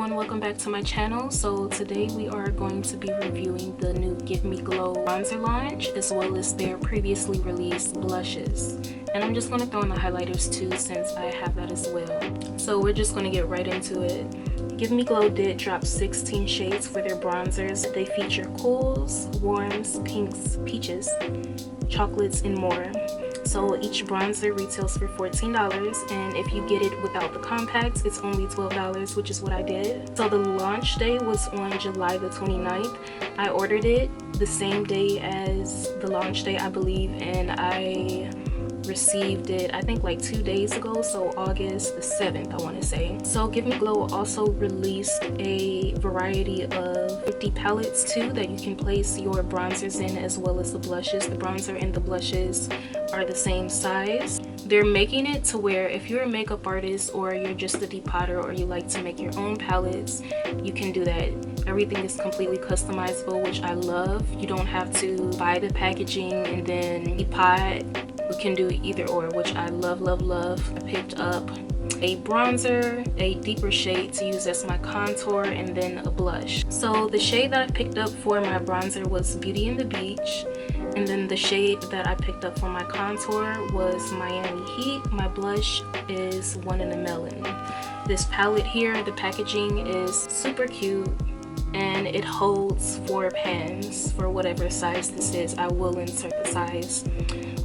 everyone, welcome back to my channel. So today we are going to be reviewing the new GivemeGlow bronzer launch as well as their previously released blushes. And I'm just going to throw in the highlighters too since I have that as well. So we're just going to get right into it. GivemeGlow did drop 16 shades for their bronzers. They feature cools, warms, pinks, peaches, chocolates, and more. So each bronzer retails for $14, and if you get it without the compacts, it's only $12, which is what I did. So the launch day was on July the 29th. I ordered it the same day as the launch day, I believe, and I received it I think like 2 days ago, so August the 7th I want to say. So GivemeGlow also released a variety of 50 palettes too that you can place your bronzers in as well as the blushes. The bronzer and the blushes are the same size. They're making it to where if you're a makeup artist or you're just a depotter or you like to make your own palettes, you can do that. Everything is completely customizable, which I love. You don't have to buy the packaging and then depot. We can do either or, which I love, love, love. I picked up a bronzer, a deeper shade to use as my contour, and then a blush. So the shade that I picked up for my bronzer was Beauty and the Beach, and then the shade that I picked up for my contour was Miami Heat. My blush is One in a Melon. This palette here, the packaging is super cute, and it holds 4 pans for whatever size this is. I will insert the size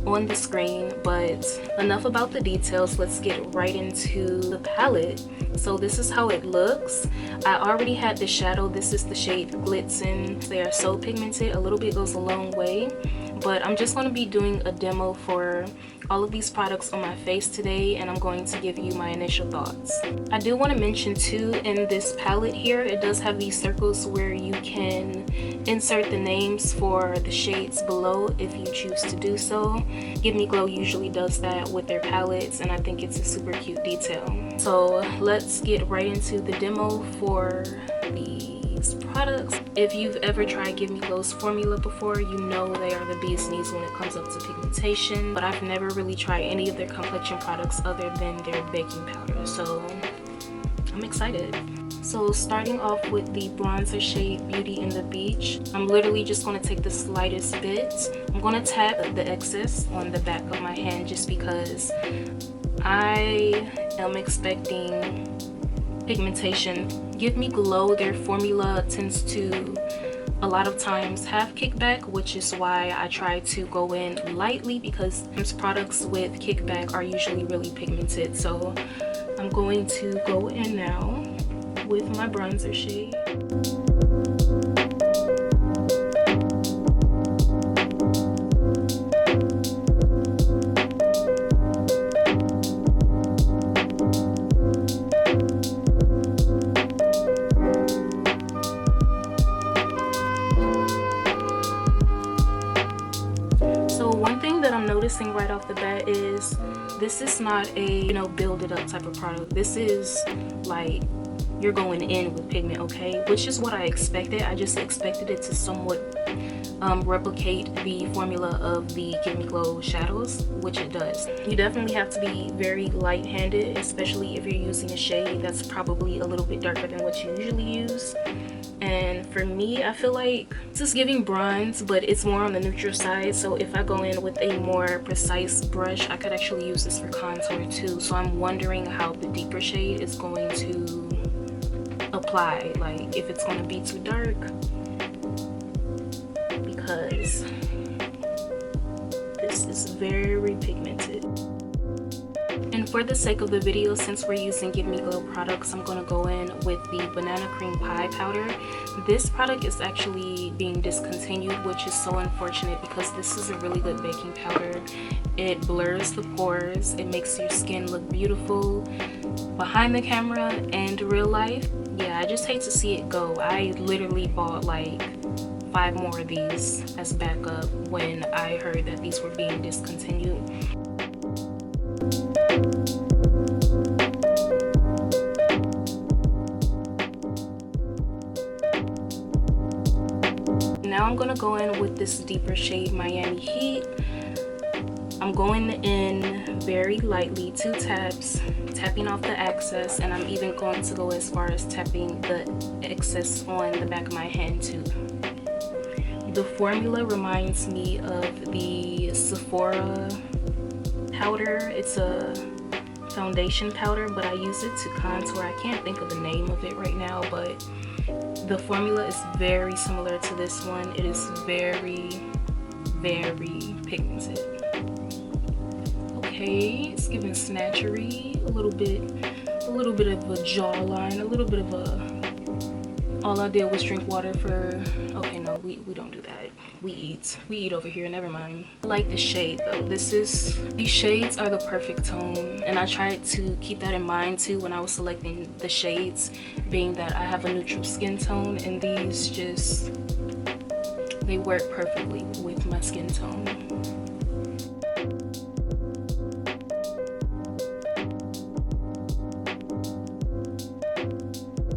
on the screen, but enough about the details. Let's get right into the palette. So this is how it looks. I already had the shadow. This is the shade Glitzen. They are so pigmented. A little bit goes a long way, but I'm just going to be doing a demo for all of these products on my face today, and I'm going to give you my initial thoughts. I do want to mention too, in this palette here, it does have these circles where you can insert the names for the shades below if you choose to do so. GivemeGlow usually does that with their palettes, and I think it's a super cute detail. So let's get right into the demo for these products. If you've ever tried GivemeGlow's formula before, you know they are the bee's knees when it comes up to pigmentation, but I've never really tried any of their complexion products other than their baking powder, so I'm excited. So starting off with the bronzer shade Beauty and the Beach, I'm literally just going to take the slightest bit. I'm going to tap the excess on the back of my hand just because I am expecting pigmentation. GivemeGlow, their formula tends to a lot of times have kickback, which is why I try to go in lightly, because these products with kickback are usually really pigmented. So I'm going to go in now with my bronzer shade. Noticing right off the bat is this is not a build it up type of product. This is like you're going in with pigment, okay, which is what I expected. I just expected it to somewhat replicate the formula of the GivemeGlow shadows, which it does. You definitely have to be very light-handed, especially if you're using a shade that's probably a little bit darker than what you usually use. And for me, I feel like this is giving bronze, but it's more on the neutral side. So if I go in with a more precise brush, I could actually use this for contour too. So I'm wondering how the deeper shade is going to apply, like if it's going to be too dark, because this is very pigmented. And for the sake of the video, since we're using GivemeGlow products, I'm going to go in with the Banana Cream Pie powder. This product is actually being discontinued, which is so unfortunate because this is a really good baking powder. It blurs the pores, it makes your skin look beautiful behind the camera and real life. Yeah, I just hate to see it go. I literally bought like 5 more of these as backup when I heard that these were being discontinued. Now I'm gonna go in with this deeper shade Miami Heat. I'm going in very lightly, 2 taps, tapping off the excess, and I'm even going to go as far as tapping the excess on the back of my hand too. The formula reminds me of the Sephora powder. It's a foundation powder, but I use it to contour. I can't think of the name of it right now, but the formula is very similar to this one. It is very, very pigmented. Okay, it's giving snatchery, a little bit of a jawline, a little bit of a, all I did was drink water for, okay, no, we don't do that. We eat over here, never mind. I like the shade though. These shades are the perfect tone, and I tried to keep that in mind too when I was selecting the shades, being that I have a neutral skin tone, and these just, they work perfectly with my skin tone.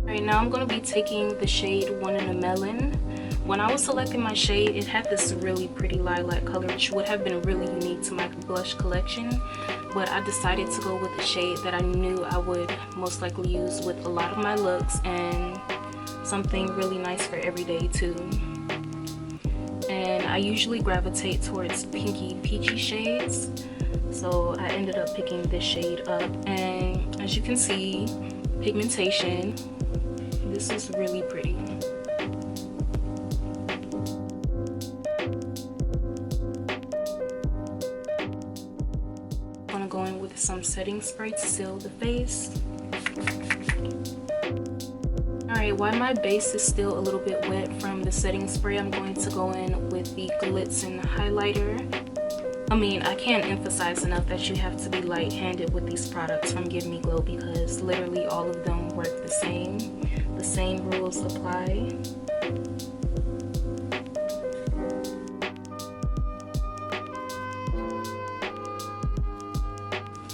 Right now I'm going to be taking the shade One in a Melon. When I was selecting my shade, it had this really pretty lilac color, which would have been really unique to my blush collection, but I decided to go with a shade that I knew I would most likely use with a lot of my looks, and something really nice for everyday too. And I usually gravitate towards pinky peachy shades, so I ended up picking this shade up. And as you can see, pigmentation, this is really pretty. I'm gonna go in with some setting spray to seal the face. Alright, while my base is still a little bit wet from the setting spray, I'm going to go in with the Glitzen highlighter. I mean, I can't emphasize enough that you have to be light-handed with these products from GivemeGlow, because literally all of them work the same. The same rules apply.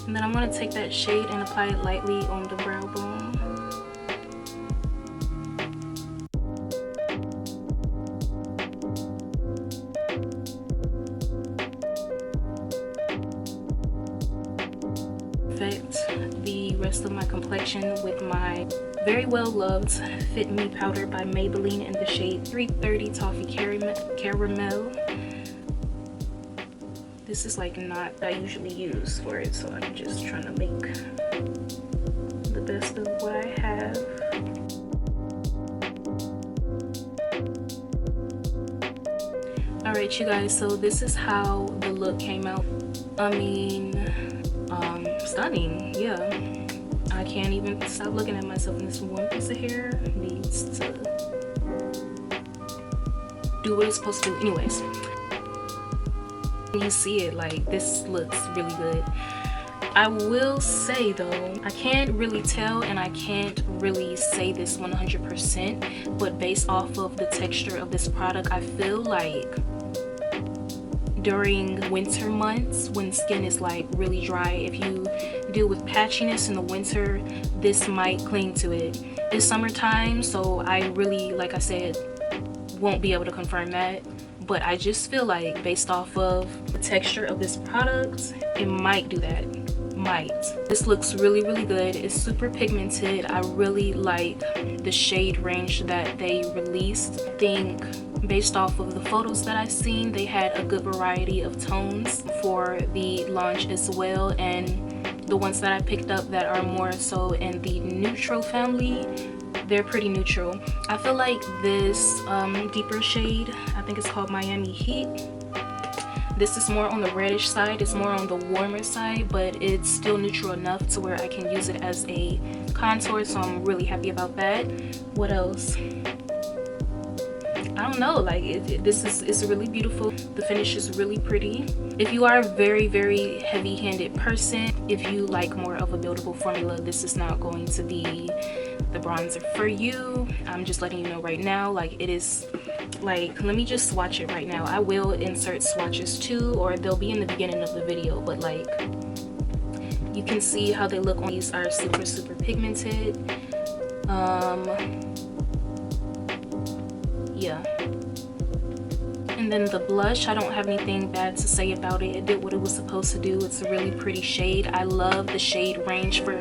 And then I'm going to take that shade and apply it lightly on the brow bone. The rest of my complexion with my very well loved Fit Me powder by Maybelline in the shade 330 Toffee Caramel. This is like not what I usually use for it, so I'm just trying to make the best of what I have. Alright you guys, so this is how the look came out. I mean, stunning, yeah. I can't even stop looking at myself, and this one piece of hair needs to do what it's supposed to do. Anyways, you see it, like, this looks really good. I will say though, I can't really tell, and I can't really say this 100%, but based off of the texture of this product, I feel like during winter months when skin is like really dry, if you deal with patchiness in the winter, this might cling to it. It's summertime, so I really, like I said, won't be able to confirm that, but I just feel like based off of the texture of this product, it might do that. Might. This looks really, really good. It's super pigmented. I really like the shade range that they released. I think based off of the photos that I've seen, they had a good variety of tones for the launch as well, and the ones that I picked up that are more so in the neutral family, they're pretty neutral. I feel like this deeper shade, I think it's called Miami Heat, this is more on the reddish side, it's more on the warmer side, but it's still neutral enough to where I can use it as a contour, so I'm really happy about that. What else? I don't know, like it's really beautiful. The finish is really pretty. If you are a very, very heavy-handed person, if you like more of a buildable formula, this is not going to be the bronzer for you. I'm just letting you know right now, like it is, like, let me just swatch it right now. I will insert swatches too, or they'll be in the beginning of the video, but like you can see how they look on these are super, super pigmented. Yeah, and And then the blush, I don't have anything bad to say about it. It did what it was supposed to do. It's a really pretty shade. I love the shade range for,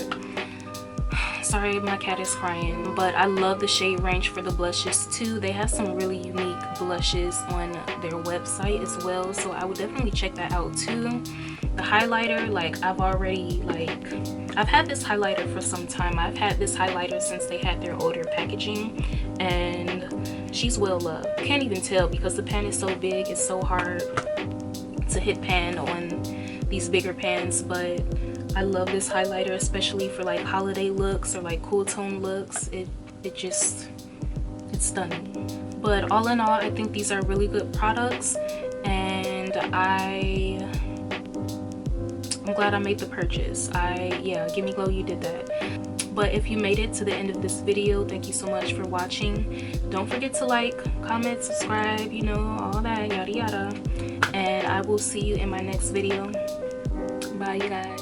sorry, my cat is crying, but I love the shade range for the blushes too. They have some really unique blushes on their website as well, so I would definitely check that out too. The highlighter, like I've had this highlighter for some time. I've had this highlighter since they had their older packaging, and she's well loved. You can't even tell because the pan is so big. It's so hard to hit pan on these bigger pans, but I love this highlighter, especially for like holiday looks or like cool tone looks. It's stunning. But all in all, I think these are really good products, and I'm glad I made the purchase. Yeah, GivemeGlow, you did that. But if you made it to the end of this video, thank you so much for watching. Don't forget to like, comment, subscribe, you know, all that yada yada. And I will see you in my next video. Bye, you guys.